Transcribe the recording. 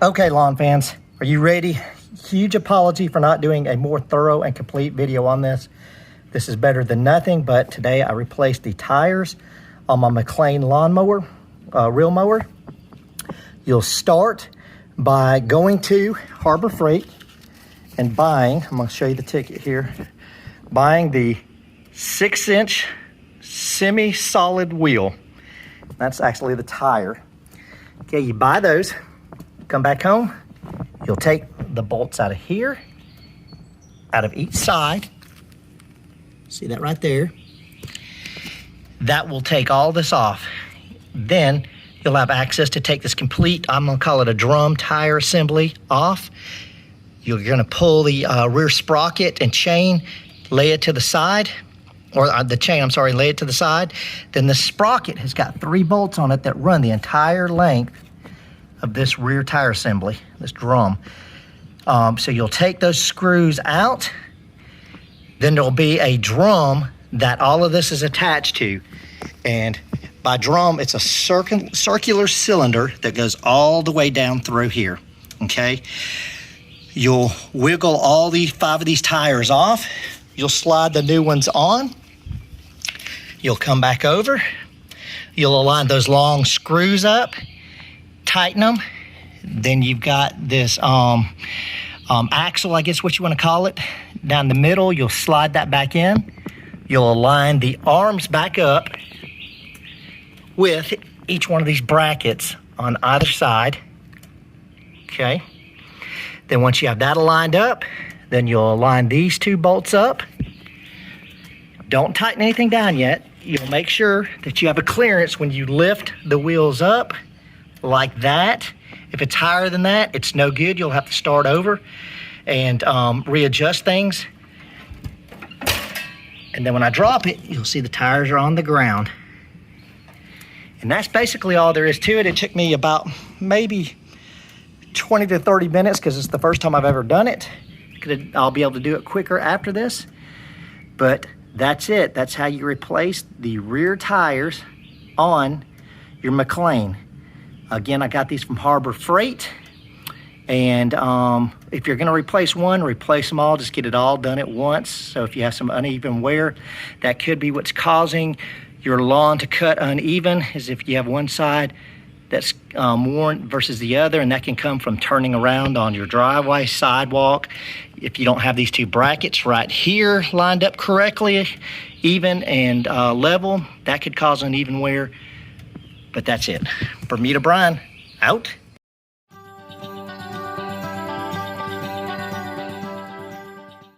Okay, lawn fans, are you ready? Huge apology for not doing a more thorough and complete video on this. This is better than nothing, but today I replaced the tires on my McLane lawnmower, reel mower. You'll start by going to Harbor Freight and buying, I'm gonna show you the ticket here, buying the 6-inch semi-solid wheel. That's actually the tire. Okay, you buy those, come back home, you'll take the bolts out of here, out of each side. See that right there? That will take all this off. Then you'll have access to take this complete, I'm gonna call it a drum tire assembly, off. You're gonna pull the rear sprocket and chain, lay it to the side, or the chain, I'm sorry, lay it to the side. Then the sprocket has got 3 bolts on it that run the entire length of this rear tire assembly, this drum. So you'll take those screws out, then there'll be a drum that all of this is attached to. And by drum, it's a circular cylinder that goes all the way down through here, okay? You'll wiggle all 5 of these tires off. You'll slide the new ones on. You'll come back over. You'll align those long screws up, tighten them. Then you've got this axle, I guess what you want to call it, down the middle. You'll slide that back in. You'll align the arms back up with each one of these brackets on either side. Okay. Then once you have that aligned up, then you'll align these 2 bolts up. Don't tighten anything down yet. You'll make sure that you have a clearance when you lift the wheels up like that. If it's higher than that, it's no good. You'll have to start over and readjust things. And then when I drop it, you'll see the tires are on the ground. And that's basically all there is to it. It took me about maybe 20 to 30 minutes because it's the first time I've ever done it. I'll be able to do it quicker after this. But that's it. That's how you replace the rear tires on your McLane. Again, I got these from Harbor Freight. And if you're gonna replace one, replace them all. Just get it all done at once. So if you have some uneven wear, that could be what's causing your lawn to cut uneven, is if you have one side that's worn versus the other, and that can come from turning around on your driveway, sidewalk. If you don't have these 2 brackets right here lined up correctly, even and level, that could cause uneven wear. But that's it. Bermuda Brian, out.